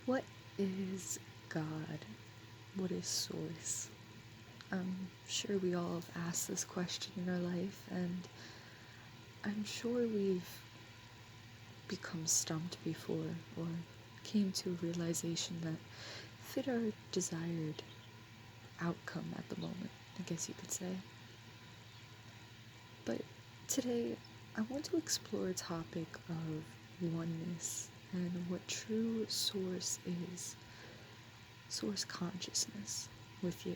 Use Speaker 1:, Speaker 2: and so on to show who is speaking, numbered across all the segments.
Speaker 1: What is God? What is source? I'm sure we all have asked this question in our life, and I'm sure we've become stumped before or came to a realization that fit our desired outcome at the moment, I guess you could say. But today, I want to explore a topic of oneness and what true source is, source consciousness with you.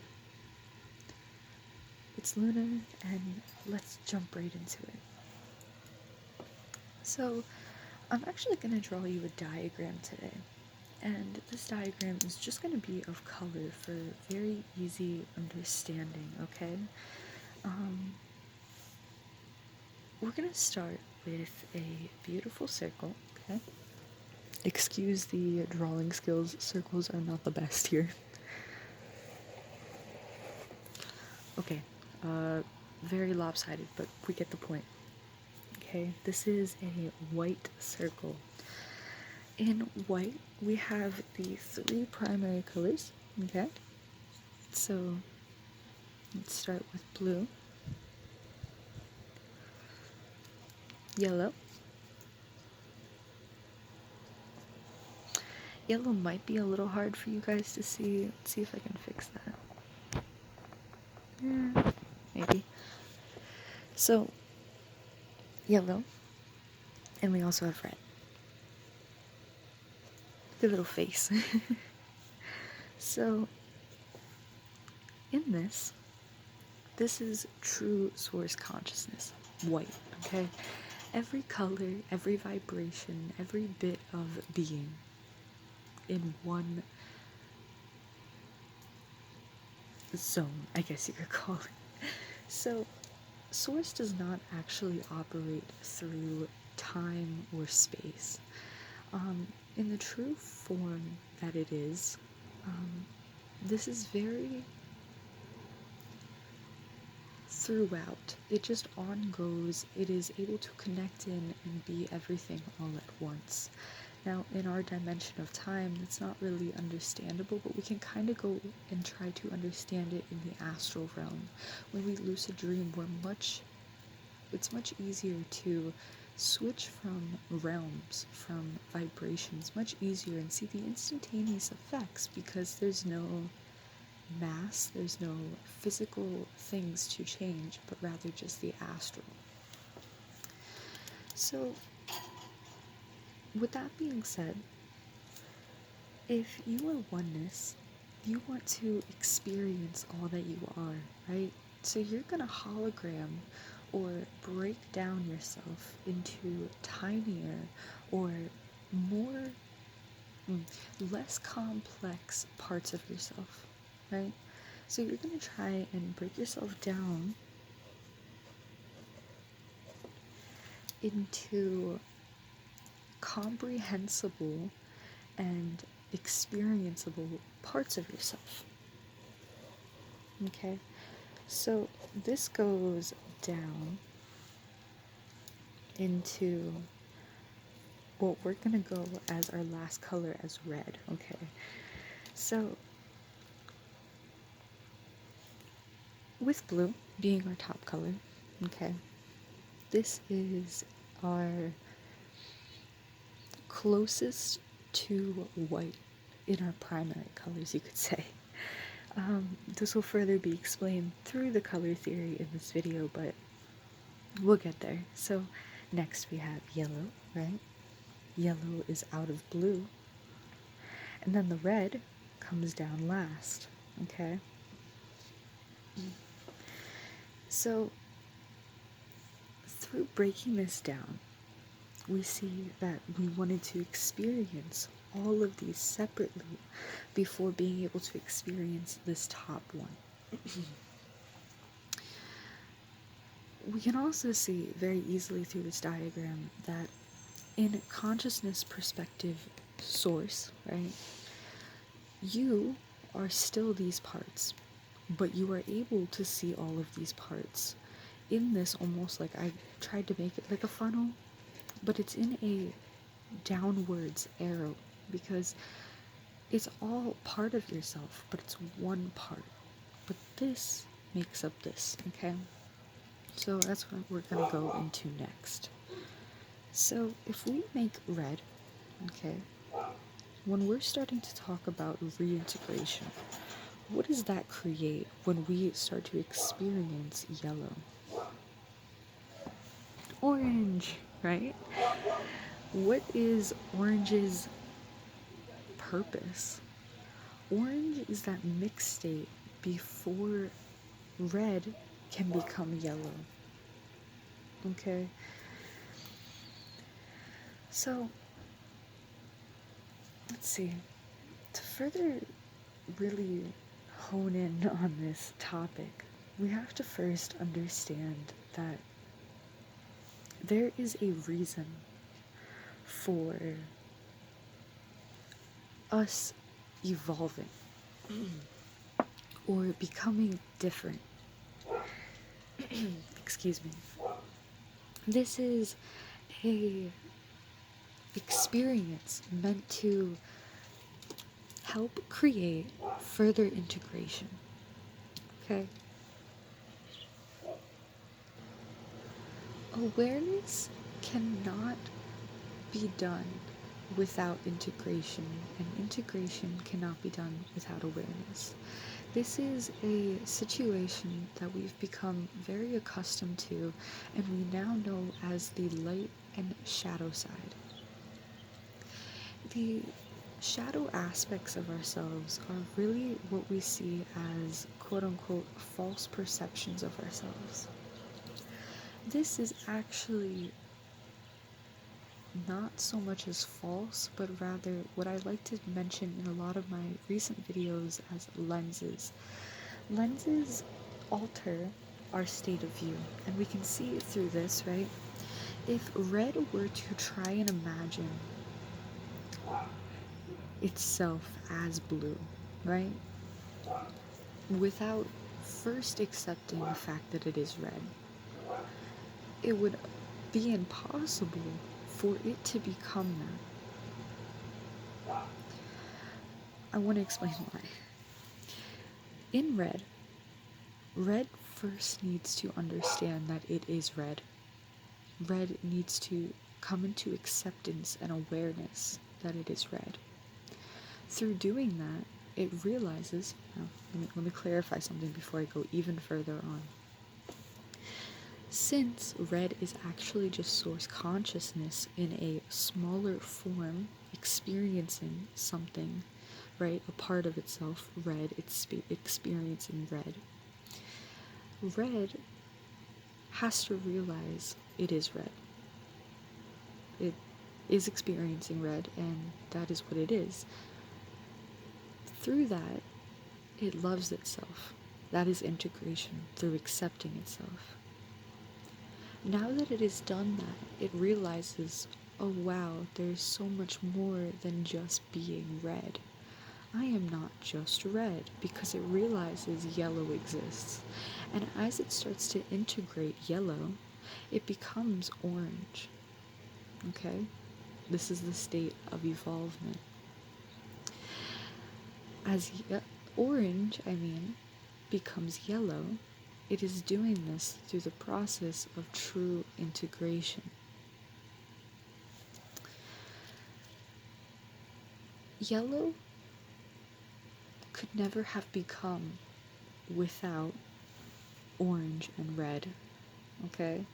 Speaker 1: It's Luna, and let's jump right into it. So, I'm actually going to draw you a diagram today, and this diagram is just going to be of color for very easy understanding, okay? We're going to start with a beautiful circle, okay? Excuse the drawing skills, circles are not the best here. Okay, very lopsided, but we get the point. Okay, this is a white circle. In white, we have the three primary colors, okay? So, let's start with blue, yellow. Yellow might be a little hard for you guys to see. Let's see if I can fix that. Yeah, maybe. So, yellow, and we also have red. Good little face. So, in this is true source consciousness, white, okay? Every color, every vibration, every bit of being in one zone, I guess you could call it. So, source does not actually operate through time or space. In the true form that it is, this is very throughout. It just on goes. It is able to connect in and be everything all at once. Now, in our dimension of time, that's not really understandable, but we can kind of go and try to understand it in the astral realm. When we lucid dream, it's much easier to switch from realms, from vibrations, much easier, and see the instantaneous effects because there's no mass, there's no physical things to change, but rather just the astral. So, with that being said, if you are oneness, you want to experience all that you are, right? So you're gonna hologram or break down yourself into tinier or more, less complex parts of yourself, right? So you're gonna try and break yourself down into comprehensible and experienceable parts of yourself. Okay, so this goes down into what we're gonna go as our last color as red. Okay, so with blue being our top color, okay, this is our closest to white in our primary colors, you could say. This will further be explained through the color theory in this video, but we'll get there. So next we have yellow, right? Yellow is out of blue. And then the red comes down last, okay? So through breaking this down, we see that we wanted to experience all of these separately before being able to experience this top one. We can also see very easily through this diagram that in consciousness perspective source, right, you are still these parts, but you are able to see all of these parts in this, almost like I tried to make it like a funnel, but it's in a downwards arrow because It's all part of yourself, but it's one part. But this makes up this, okay? So that's what we're gonna go into next. So if we make red, okay, when we're starting to talk about reintegration, what does that create when we start to experience yellow? Orange, right? What is orange's purpose? Orange is that mixed state before red can become yellow. Okay? So, let's see. To further really hone in on this topic, we have to first understand that there is a reason for us evolving or becoming different. Excuse me. This is a experience meant to help create further integration. Okay? Awareness cannot be done without integration, and integration cannot be done without awareness. This is a situation that we've become very accustomed to, and we now know as the light and shadow side. The shadow aspects of ourselves are really what we see as quote unquote false perceptions of ourselves. This is actually not so much as false, but rather what I like to mention in a lot of my recent videos as lenses. Lenses alter our state of view, and we can see it through this, right? If red were to try and imagine itself as blue, right? Without first accepting the fact that it is red, it would be impossible for it to become that. I want to explain why. In red, red first needs to understand that it is red. Red needs to come into acceptance and awareness that it is red. Through doing that, it realizes, let me clarify something before I go even further on. Since red is actually just source consciousness in a smaller form, experiencing something, right, a part of itself, red, it's experiencing red. Red has to realize it is red. It is experiencing red, and that is what it is. Through that, it loves itself. That is integration, through accepting itself. Now that it has done that, it realizes, oh wow, there's so much more than just being red. I am not just red, because it realizes yellow exists. And as it starts to integrate yellow, it becomes orange. Okay? This is the state of evolvement. As orange, becomes yellow, it is doing this through the process of true integration. Yellow could never have become without orange and red, okay?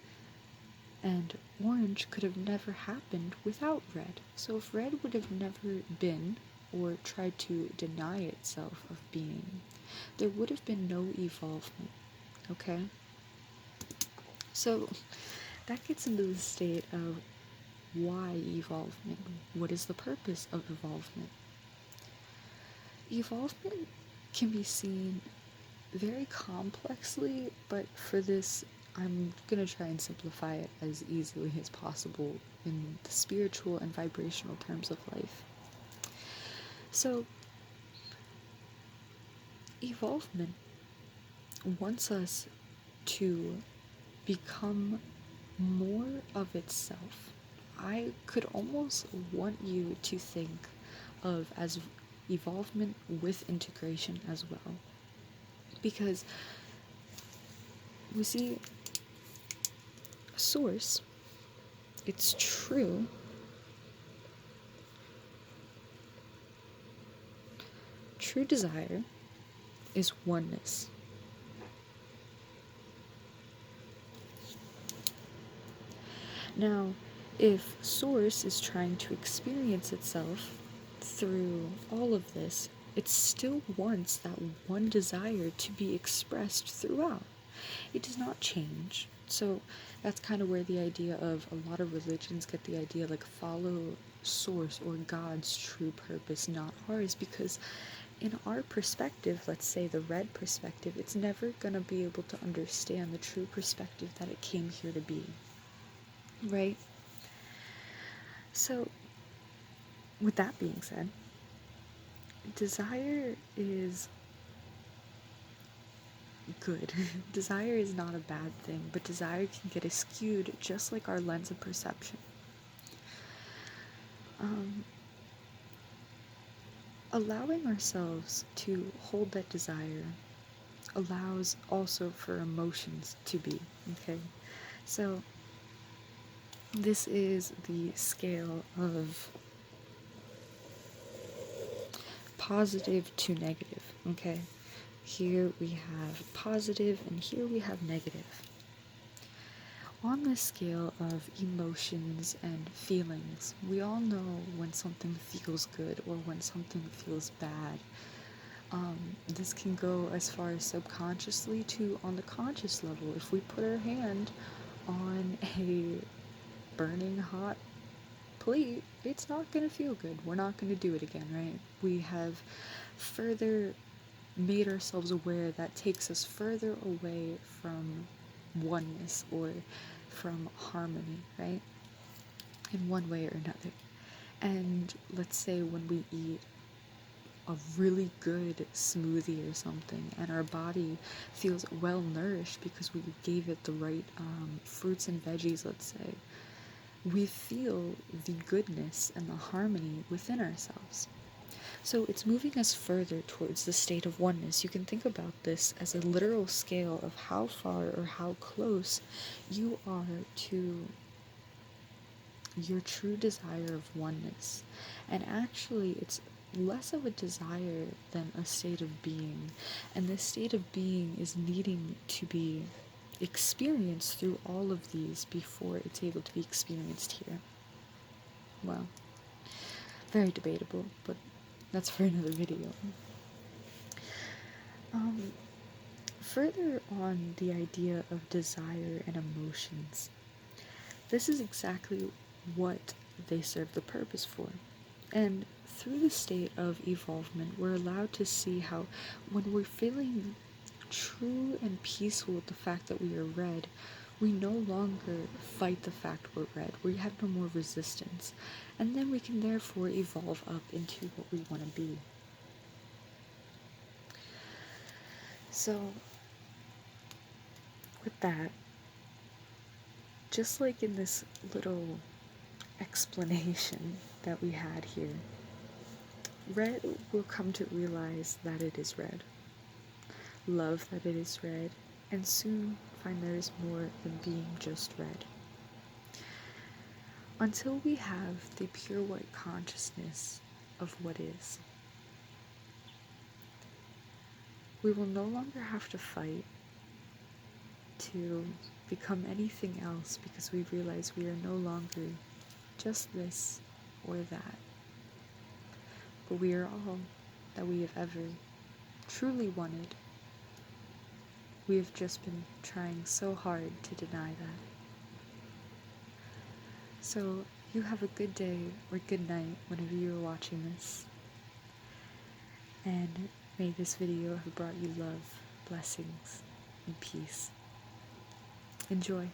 Speaker 1: And orange could have never happened without red. So if red would have never been, or tried to deny itself of being, there would have been no evolvement, okay? So that gets into the state of why evolvement? What is the purpose of evolvement? Evolvement can be seen very complexly, but for this, I'm going to try and simplify it as easily as possible in the spiritual and vibrational terms of life. So, evolvement wants us to become more of itself. I could almost want you to think of as evolvement with integration as well. Because we see a source, it's true, true desire is oneness. Now, if Source is trying to experience itself through all of this, it still wants that one desire to be expressed throughout. It does not change. So that's kind of where the idea of a lot of religions get the idea like follow Source or God's true purpose, not ours, because in our perspective, let's say the red perspective, it's never going to be able to understand the true perspective that it came here to be. Right? So, with that being said, desire is good. Desire is not a bad thing, but desire can get skewed just like our lens of perception. Allowing ourselves to hold that desire allows also for emotions to be, okay? So, this is the scale of positive to negative, okay? Here we have positive and here we have negative. On this scale of emotions and feelings, we all know when something feels good or when something feels bad. This can go as far as subconsciously to on the conscious level. If we put our hand on a burning hot plate, it's not going to feel good. We're not going to do it again, right? We have further made ourselves aware that takes us further away from oneness or from harmony, right? In one way or another. And let's say when we eat a really good smoothie or something and our body feels well nourished because we gave it the right fruits and veggies, let's say, we feel the goodness and the harmony within ourselves. So it's moving us further towards the state of oneness. You can think about this as a literal scale of how far or how close you are to your true desire of oneness. And actually, it's less of a desire than a state of being. And this state of being is needing to be experienced through all of these before it's able to be experienced here. Well, very debatable, but that's for another video. Further on the idea of desire and emotions, this is exactly what they serve the purpose for. And through the state of evolvement, we're allowed to see how when we're feeling true and peaceful with the fact that we are red, we no longer fight the fact we're red. We have no more resistance. And then we can therefore evolve up into what we want to be. So, with that, just like in this little explanation that we had here, red will come to realize that it is red, love that it is red, and soon find there is more than being just red. Until we have the pure white consciousness of what is, we will no longer have to fight to become anything else because we realize we are no longer just this or that, but we are all that we have ever truly wanted. We have just been trying so hard to deny that. So you have a good day or good night whenever you are watching this, and may this video have brought you love, blessings, and peace. Enjoy.